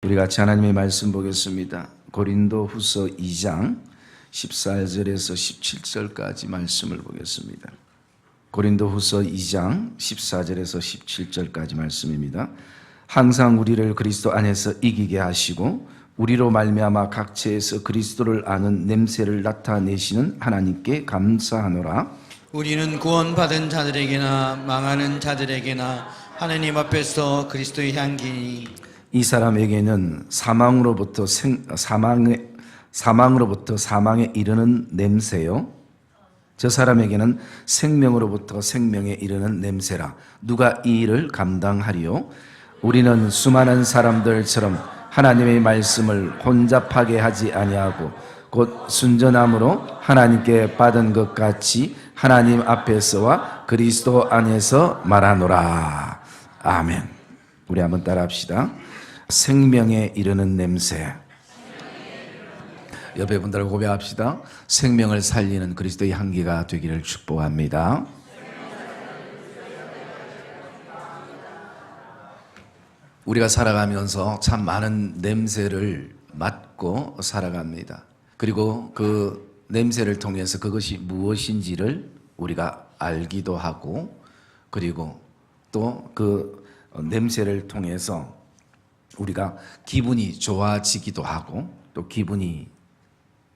우리 같이 하나님의 말씀 보겠습니다. 고린도후서 2장 14절에서 17절까지 말씀을 보겠습니다. 고린도후서 2장 14절에서 17절까지 말씀입니다. 항상 우리를 그리스도 안에서 이기게 하시고 우리로 말미암아 각체에서 그리스도를 아는 냄새를 나타내시는 하나님께 감사하노라. 우리는 구원받은 자들에게나 망하는 자들에게나 하나님 앞에서 그리스도의 향기니 이 사람에게는 사망으로부터 사망에 이르는 냄새요, 저 사람에게는 생명으로부터 생명에 이르는 냄새라. 누가 이 일을 감당하리요? 우리는 수많은 사람들처럼 하나님의 말씀을 혼잡하게 하지 아니하고 곧 순전함으로 하나님께 받은 것 같이 하나님 앞에서와 그리스도 안에서 말하노라. 아멘. 우리 한번 따라합시다. 생명에 이르는 냄새. 옆에 분들하고 고백합시다. 생명을 살리는 그리스도의 향기가 되기를 축복합니다. 우리가 살아가면서 참 많은 냄새를 맡고 살아갑니다. 그리고 그 냄새를 통해서 그것이 무엇인지를 우리가 알기도 하고, 그리고 또 그 냄새를 통해서 우리가 기분이 좋아지기도 하고 또 기분이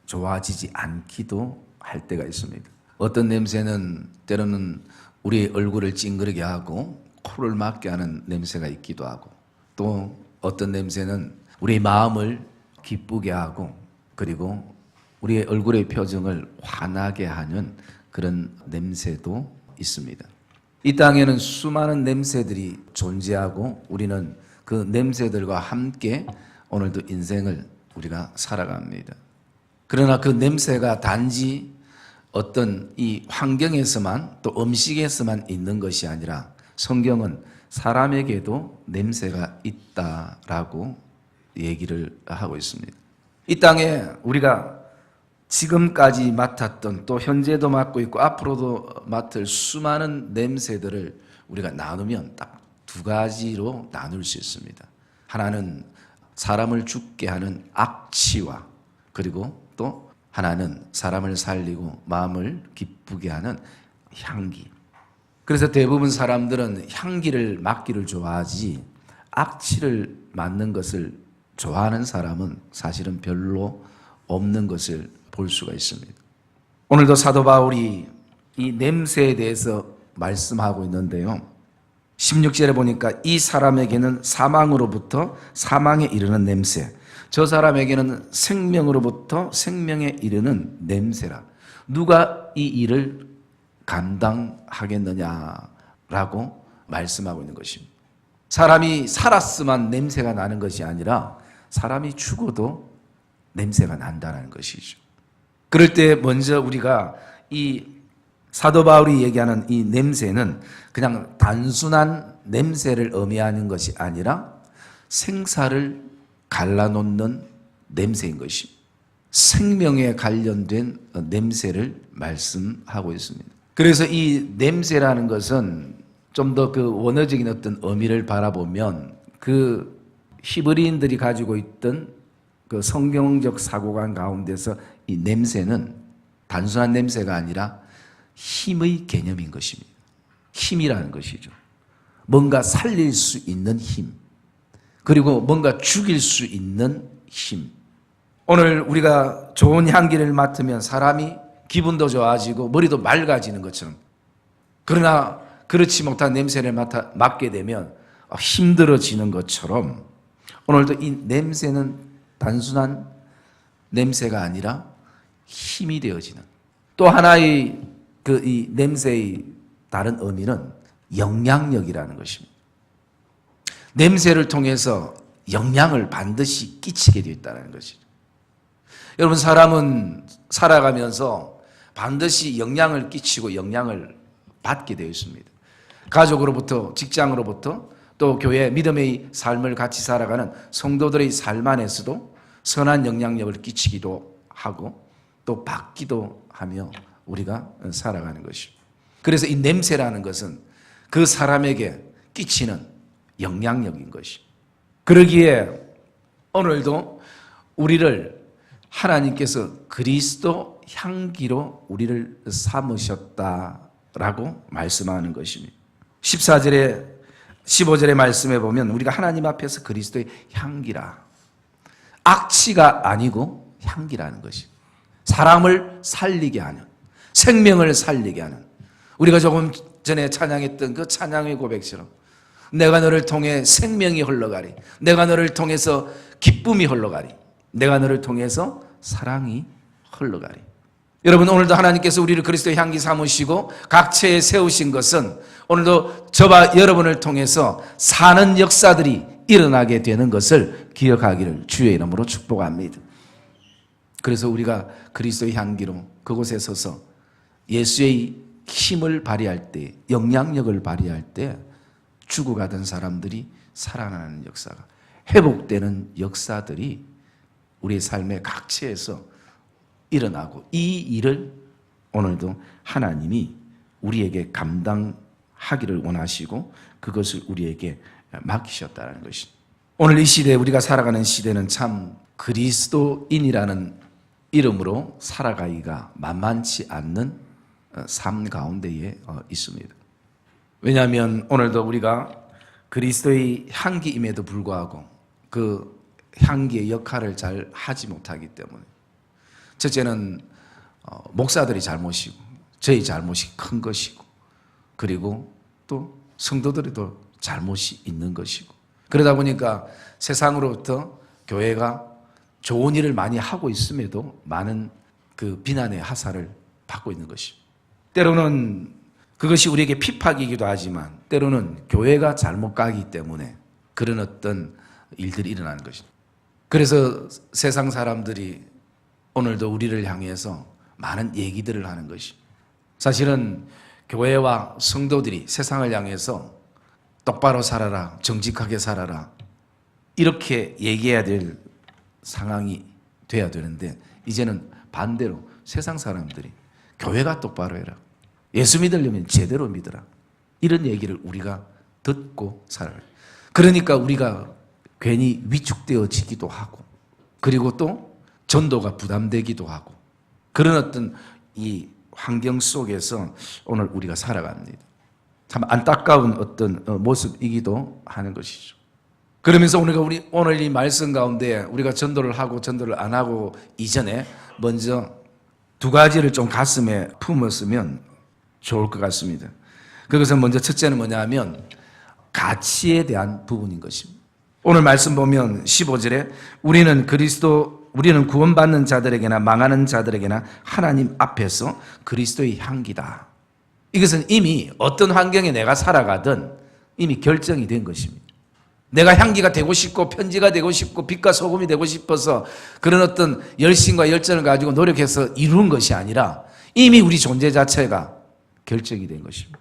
좋아지지 않기도 할 때가 있습니다. 어떤 냄새는 때로는 우리의 얼굴을 찡그리게 하고 코를 막게 하는 냄새가 있기도 하고, 또 어떤 냄새는 우리의 마음을 기쁘게 하고 그리고 우리의 얼굴의 표정을 환하게 하는 그런 냄새도 있습니다. 이 땅에는 수많은 냄새들이 존재하고 우리는 그 냄새들과 함께 오늘도 인생을 우리가 살아갑니다. 그러나 그 냄새가 단지 어떤 이 환경에서만 또 음식에서만 있는 것이 아니라 성경은 사람에게도 냄새가 있다라고 얘기를 하고 있습니다. 이 땅에 우리가 지금까지 맡았던, 또 현재도 맡고 있고 앞으로도 맡을 수많은 냄새들을 우리가 나누면 딱 두 가지로 나눌 수 있습니다. 하나는 사람을 죽게 하는 악취와, 그리고 또 하나는 사람을 살리고 마음을 기쁘게 하는 향기. 그래서 대부분 사람들은 향기를 맡기를 좋아하지 악취를 맡는 것을 좋아하는 사람은 사실은 별로 없는 것을 볼 수가 있습니다. 오늘도 사도 바울이 이 냄새에 대해서 말씀하고 있는데요, 16절에 보니까 이 사람에게는 사망으로부터 사망에 이르는 냄새, 저 사람에게는 생명으로부터 생명에 이르는 냄새라. 누가 이 일을 감당하겠느냐라고 말씀하고 있는 것입니다. 사람이 살았으면 냄새가 나는 것이 아니라 사람이 죽어도 냄새가 난다는 것이죠. 그럴 때 먼저 우리가 이 사도 바울이 얘기하는 이 냄새는 그냥 단순한 냄새를 의미하는 것이 아니라 생사를 갈라놓는 냄새인 것입니다. 생명에 관련된 냄새를 말씀하고 있습니다. 그래서 이 냄새라는 것은 좀 더 그 원어적인 어떤 의미를 바라보면 그 히브리인들이 가지고 있던 그 성경적 사고관 가운데서 이 냄새는 단순한 냄새가 아니라 힘의 개념인 것입니다. 힘이라는 것이죠. 뭔가 살릴 수 있는 힘, 그리고 뭔가 죽일 수 있는 힘. 오늘 우리가 좋은 향기를 맡으면 사람이 기분도 좋아지고 머리도 맑아지는 것처럼, 그러나 그렇지 못한 냄새를 맡게 되면 힘들어지는 것처럼 오늘도 이 냄새는 단순한 냄새가 아니라 힘이 되어지는, 또 하나의 이 냄새의 다른 의미는 영향력이라는 것입니다. 냄새를 통해서 영향을 반드시 끼치게 되어 있다는 것이죠. 여러분, 사람은 살아가면서 반드시 영향을 끼치고 영향을 받게 되어 있습니다. 가족으로부터, 직장으로부터, 또 교회 믿음의 삶을 같이 살아가는 성도들의 삶 안에서도 선한 영향력을 끼치기도 하고 또 받기도 하며 우리가 살아가는 것입니다. 그래서 이 냄새라는 것은 그 사람에게 끼치는 영향력인 것입니다. 그러기에 오늘도 우리를 하나님께서 그리스도 향기로 우리를 삼으셨다라고 말씀하는 것입니다. 14절에 15절의 말씀에 보면 우리가 하나님 앞에서 그리스도의 향기라. 악취가 아니고 향기라는 것이. 사람을 살리게 하는, 생명을 살리게 하는. 우리가 조금 전에 찬양했던 그 찬양의 고백처럼 내가 너를 통해 생명이 흘러가리. 내가 너를 통해서 기쁨이 흘러가리. 내가 너를 통해서 사랑이 흘러가리. 여러분, 오늘도 하나님께서 우리를 그리스도의 향기 삼으시고 각처에 세우신 것은 오늘도 저와 여러분을 통해서 사는 역사들이 일어나게 되는 것을 기억하기를 주의 이름으로 축복합니다. 그래서 우리가 그리스도의 향기로 그곳에 서서 예수의 힘을 발휘할 때, 영향력을 발휘할 때 죽어가던 사람들이 살아나는 역사가, 회복되는 역사들이 우리의 삶의 각처에서 일어나고, 이 일을 오늘도 하나님이 우리에게 감당하기를 원하시고 그것을 우리에게 맡기셨다는 것입니다. 오늘 이 시대에 우리가 살아가는 시대는 참 그리스도인이라는 이름으로 살아가기가 만만치 않는 삶 가운데에 있습니다. 왜냐하면 오늘도 우리가 그리스도의 향기임에도 불구하고 그 향기의 역할을 잘 하지 못하기 때문에, 첫째는 목사들이 잘못이고 저희 잘못이 큰 것이고, 그리고 또 성도들에도 잘못이 있는 것이고, 그러다 보니까 세상으로부터 교회가 좋은 일을 많이 하고 있음에도 많은 그 비난의 하사를 받고 있는 것입니다. 때로는 그것이 우리에게 핍박이기도 하지만 때로는 교회가 잘못 가기 때문에 그런 어떤 일들이 일어나는 것입니다. 그래서 세상 사람들이 오늘도 우리를 향해서 많은 얘기들을 하는 것이, 사실은 교회와 성도들이 세상을 향해서 똑바로 살아라, 정직하게 살아라, 이렇게 얘기해야 될 상황이 돼야 되는데, 이제는 반대로 세상 사람들이 교회가 똑바로 해라, 예수 믿으려면 제대로 믿어라, 이런 얘기를 우리가 듣고 살아요. 그러니까 우리가 괜히 위축되어지기도 하고, 그리고 또 전도가 부담되기도 하고, 그런 어떤 이 환경 속에서 오늘 우리가 살아갑니다. 참 안타까운 어떤 모습이기도 하는 것이죠. 그러면서 우리가 오늘 이 말씀 가운데 우리가 전도를 하고 전도를 안 하고 이전에 먼저 두 가지를 좀 가슴에 품었으면 좋을 것 같습니다. 그것은 먼저 첫째는 뭐냐 하면 가치에 대한 부분인 것입니다. 오늘 말씀 보면 15절에 우리는 구원받는 자들에게나 망하는 자들에게나 하나님 앞에서 그리스도의 향기다. 이것은 이미 어떤 환경에 내가 살아가든 이미 결정이 된 것입니다. 내가 향기가 되고 싶고 편지가 되고 싶고 빛과 소금이 되고 싶어서 그런 어떤 열심과 열정을 가지고 노력해서 이룬 것이 아니라 이미 우리 존재 자체가 결정이 된 것입니다.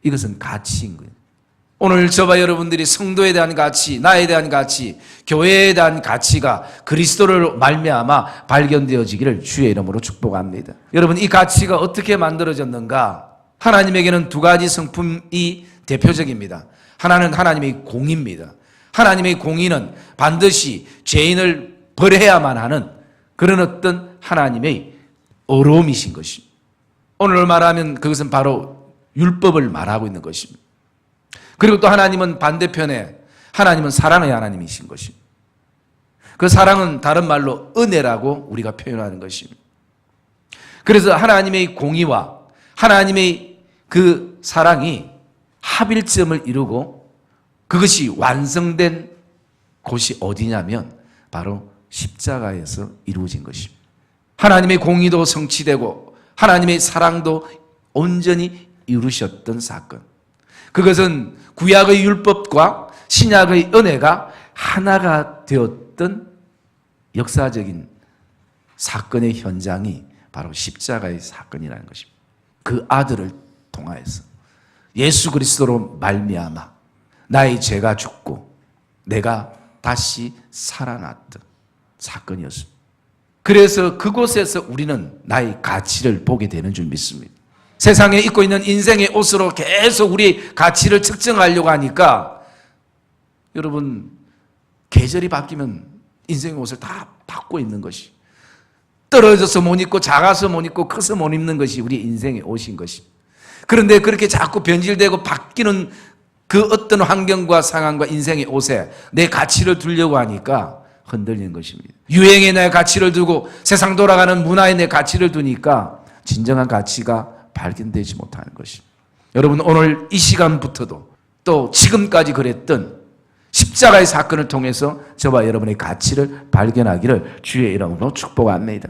이것은 가치인 거예요. 오늘 저와 여러분들이 성도에 대한 가치, 나에 대한 가치, 교회에 대한 가치가 그리스도를 말미암아 발견되어지기를 주의 이름으로 축복합니다. 여러분, 이 가치가 어떻게 만들어졌는가? 하나님에게는 두 가지 성품이 대표적입니다. 하나는 하나님의 공의입니다. 하나님의 공의는 반드시 죄인을 벌해야만 하는 그런 어떤 하나님의 어려움이신 것입니다. 오늘 말하면 그것은 바로 율법을 말하고 있는 것입니다. 그리고 또 하나님은 반대편에 하나님은 사랑의 하나님이신 것입니다. 그 사랑은 다른 말로 은혜라고 우리가 표현하는 것입니다. 그래서 하나님의 공의와 하나님의 그 사랑이 합일점을 이루고 그것이 완성된 곳이 어디냐면 바로 십자가에서 이루어진 것입니다. 하나님의 공의도 성취되고 하나님의 사랑도 온전히 이루셨던 사건, 그것은 구약의 율법과 신약의 은혜가 하나가 되었던 역사적인 사건의 현장이 바로 십자가의 사건이라는 것입니다. 그 아들을 통하여서 예수 그리스도로 말미암아 나의 죄가 죽고 내가 다시 살아났던 사건이었습니다. 그래서 그곳에서 우리는 나의 가치를 보게 되는 줄 믿습니다. 세상에 입고 있는 인생의 옷으로 계속 우리의 가치를 측정하려고 하니까 여러분, 계절이 바뀌면 인생의 옷을 다 받고 있는 것이, 떨어져서 못 입고 작아서 못 입고 커서 못 입는 것이 우리 인생의 옷인 것이. 그런데 그렇게 자꾸 변질되고 바뀌는 그 어떤 환경과 상황과 인생의 옷에 내 가치를 두려고 하니까 흔들리는 것입니다. 유행에 내 가치를 두고 세상 돌아가는 문화에 내 가치를 두니까 진정한 가치가 발견되지 못하는 것입니다. 여러분, 오늘 이 시간부터도 또 지금까지 그랬던 십자가의 사건을 통해서 저와 여러분의 가치를 발견하기를 주의 이름으로 축복합니다.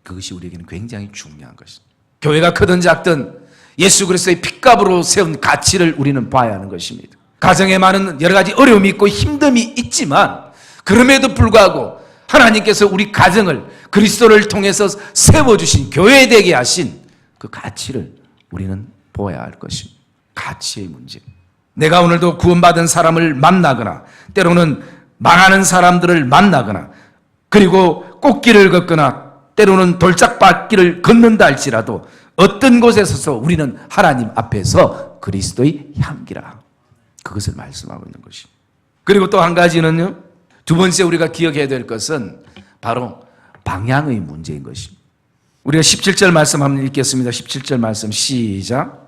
그것이 우리에게는 굉장히 중요한 것입니다. 교회가 크든 작든 예수 그리스도의 핏값으로 세운 가치를 우리는 봐야 하는 것입니다. 가정에 많은 여러 가지 어려움이 있고 힘듦이 있지만 그럼에도 불구하고 하나님께서 우리 가정을 그리스도를 통해서 세워주신, 교회되게 하신 그 가치를 우리는 보아야 할 것입니다. 가치의 문제. 내가 오늘도 구원받은 사람을 만나거나 때로는 망하는 사람들을 만나거나 그리고 꽃길을 걷거나 때로는 돌짝밭길을 걷는다 할지라도 어떤 곳에 서서 우리는 하나님 앞에서 그리스도의 향기라, 그것을 말씀하고 있는 것입니다. 그리고 또 한 가지는요, 두 번째 우리가 기억해야 될 것은 바로 방향의 문제인 것입니다. 우리가 17절 말씀 한번 읽겠습니다. 17절 말씀 시작.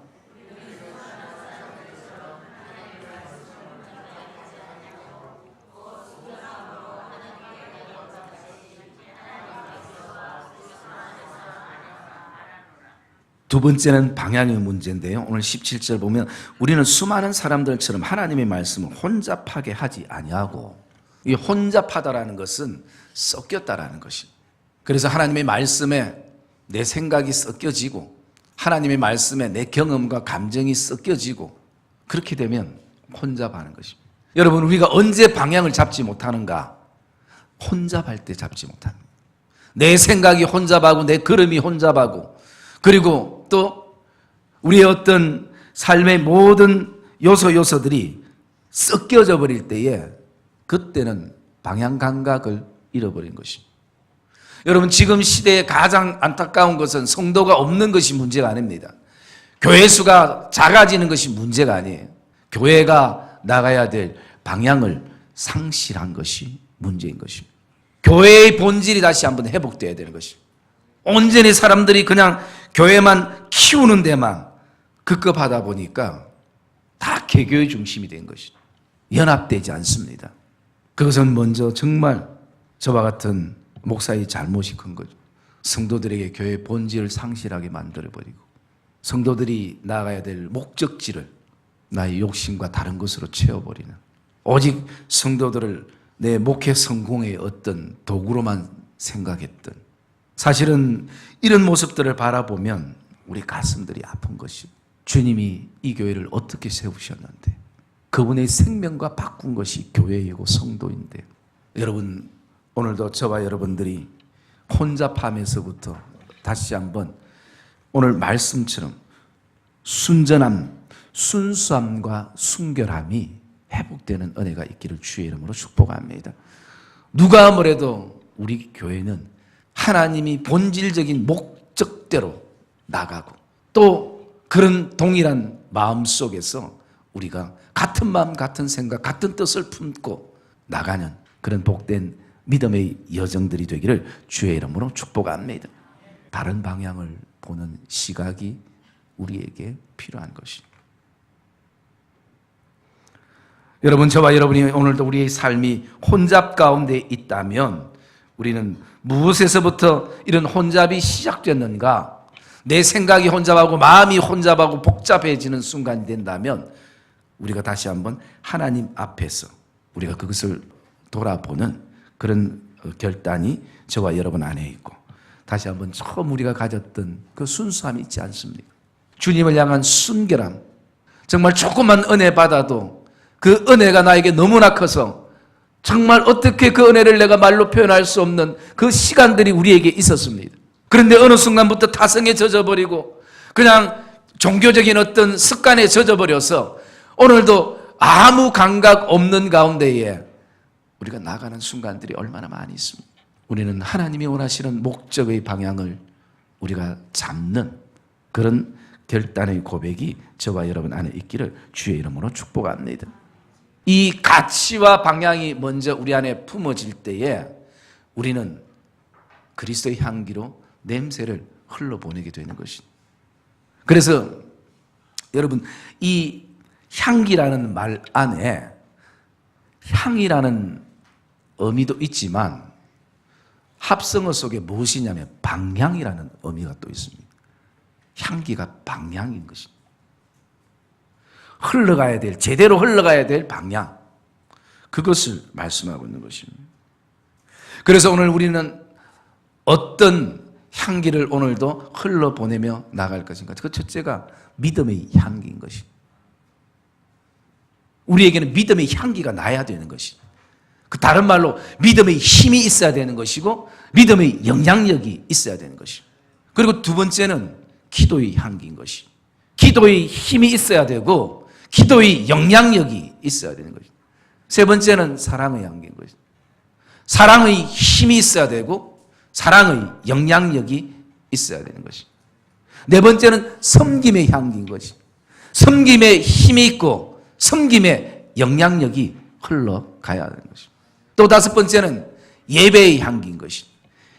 두 번째는 방향의 문제인데요. 오늘 17절 보면 우리는 수많은 사람들처럼 하나님의 말씀을 혼잡하게 하지 아니하고, 이 혼잡하다라는 것은 섞였다라는 것입니다. 그래서 하나님의 말씀에 내 생각이 섞여지고 하나님의 말씀에 내 경험과 감정이 섞여지고 그렇게 되면 혼잡하는 것입니다. 여러분, 우리가 언제 방향을 잡지 못하는가? 혼잡할 때 잡지 못합니다. 내 생각이 혼잡하고 내 걸음이 혼잡하고 그리고 또 우리의 어떤 삶의 모든 요소들이 섞여져 버릴 때에 그때는 방향 감각을 잃어버린 것입니다. 여러분, 지금 시대의 가장 안타까운 것은 성도가 없는 것이 문제가 아닙니다. 교회 수가 작아지는 것이 문제가 아니에요. 교회가 나가야 될 방향을 상실한 것이 문제인 것입니다. 교회의 본질이 다시 한번 회복되어야 되는 것입니다. 온전히 사람들이 그냥 교회만 키우는 데만 급급하다 보니까 다 개교의 중심이 된 것이죠. 연합되지 않습니다. 그것은 먼저 정말 저와 같은 목사의 잘못이 큰 거죠. 성도들에게 교회의 본질을 상실하게 만들어버리고 성도들이 나아가야 될 목적지를 나의 욕심과 다른 것으로 채워버리는, 오직 성도들을 내 목회 성공의 어떤 도구로만 생각했던, 사실은 이런 모습들을 바라보면 우리 가슴들이 아픈 것이, 주님이 이 교회를 어떻게 세우셨는데 그분의 생명과 바꾼 것이 교회이고 성도인데, 여러분, 오늘도 저와 여러분들이 혼잡함에서부터 다시 한번 오늘 말씀처럼 순전함, 순수함과 순결함이 회복되는 은혜가 있기를 주의 이름으로 축복합니다. 누가 뭐래도 우리 교회는 하나님이 본질적인 목적대로 나가고 또 그런 동일한 마음 속에서 우리가 같은 마음, 같은 생각, 같은 뜻을 품고 나가는 그런 복된 믿음의 여정들이 되기를 주의 이름으로 축복합니다. 다른 방향을 보는 시각이 우리에게 필요한 것입니다. 여러분, 저와 여러분이 오늘도 우리의 삶이 혼잡 가운데 있다면 우리는 무엇에서부터 이런 혼잡이 시작됐는가? 내 생각이 혼잡하고 마음이 혼잡하고 복잡해지는 순간이 된다면 우리가 다시 한번 하나님 앞에서 우리가 그것을 돌아보는 그런 결단이 저와 여러분 안에 있고, 다시 한번 처음 우리가 가졌던 그 순수함이 있지 않습니까? 주님을 향한 순결함, 정말 조금만 은혜 받아도 그 은혜가 나에게 너무나 커서 정말 어떻게 그 은혜를 내가 말로 표현할 수 없는 그 시간들이 우리에게 있었습니다. 그런데 어느 순간부터 타성에 젖어버리고 그냥 종교적인 어떤 습관에 젖어버려서 오늘도 아무 감각 없는 가운데에 우리가 나가는 순간들이 얼마나 많이 있습니다. 우리는 하나님이 원하시는 목적의 방향을 우리가 잡는 그런 결단의 고백이 저와 여러분 안에 있기를 주의 이름으로 축복합니다. 이 가치와 방향이 먼저 우리 안에 품어질 때에 우리는 그리스도의 향기로 냄새를 흘러보내게 되는 것입니다. 그래서 여러분, 이 향기라는 말 안에 향이라는 의미도 있지만 합성어 속에 무엇이냐면 방향이라는 의미가 또 있습니다. 향기가 방향인 것입니다. 흘러가야 될, 제대로 흘러가야 될 방향, 그것을 말씀하고 있는 것입니다. 그래서 오늘 우리는 어떤 향기를 오늘도 흘러보내며 나갈 것인가? 그 첫째가 믿음의 향기인 것입니다. 우리에게는 믿음의 향기가 나야 되는 것입니다. 그 다른 말로 믿음의 힘이 있어야 되는 것이고 믿음의 영향력이 있어야 되는 것입니다. 그리고 두 번째는 기도의 향기인 것입니다. 기도의 힘이 있어야 되고 기도의 영향력이 있어야 되는 것입니다. 세 번째는 사랑의 향기인 것입니다. 사랑의 힘이 있어야 되고 사랑의 영향력이 있어야 되는 것입니다. 네 번째는 섬김의 향기인 것입니다. 섬김의 힘이 있고 섬김의 영향력이 흘러가야 하는 것입니다. 또 다섯 번째는 예배의 향기인 것입니다.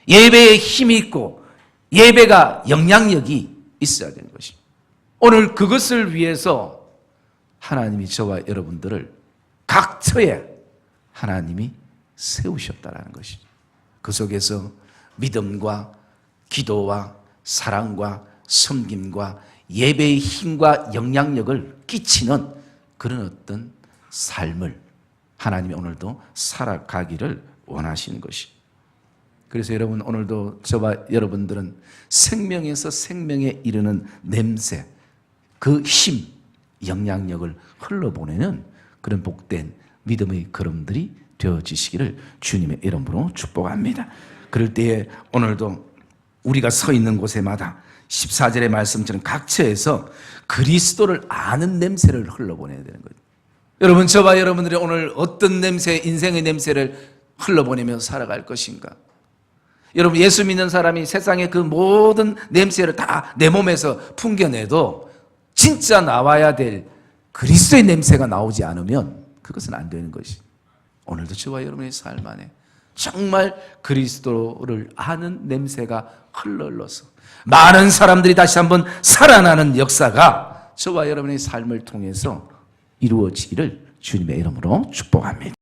예배의 힘이 있고 예배가 영향력이 있어야 되는 것입니다. 오늘 그것을 위해서 하나님이 저와 여러분들을 각처에 하나님이 세우셨다는 것입니다. 그 속에서 믿음과 기도와 사랑과 섬김과 예배의 힘과 영향력을 끼치는 그런 어떤 삶을 하나님이 오늘도 살아가기를 원하시는 것입니다. 그래서 여러분, 오늘도 저와 여러분들은 생명에서 생명에 이르는 냄새, 그 힘, 영향력을 흘러보내는 그런 복된 믿음의 걸음들이 되어지시기를 주님의 이름으로 축복합니다. 그럴 때에 오늘도 우리가 서 있는 곳에마다 14절의 말씀처럼 각처에서 그리스도를 아는 냄새를 흘러보내야 되는 거예요. 여러분, 저와 여러분들이 오늘 어떤 냄새, 인생의 냄새를 흘러보내며 살아갈 것인가? 여러분, 예수 믿는 사람이 세상의 그 모든 냄새를 다 내 몸에서 풍겨내도 진짜 나와야 될 그리스도의 냄새가 나오지 않으면 그것은 안 되는 것이. 오늘도 저와 여러분의 삶 안에 정말 그리스도를 아는 냄새가 흘러서 많은 사람들이 다시 한번 살아나는 역사가 저와 여러분의 삶을 통해서 이루어지기를 주님의 이름으로 축복합니다.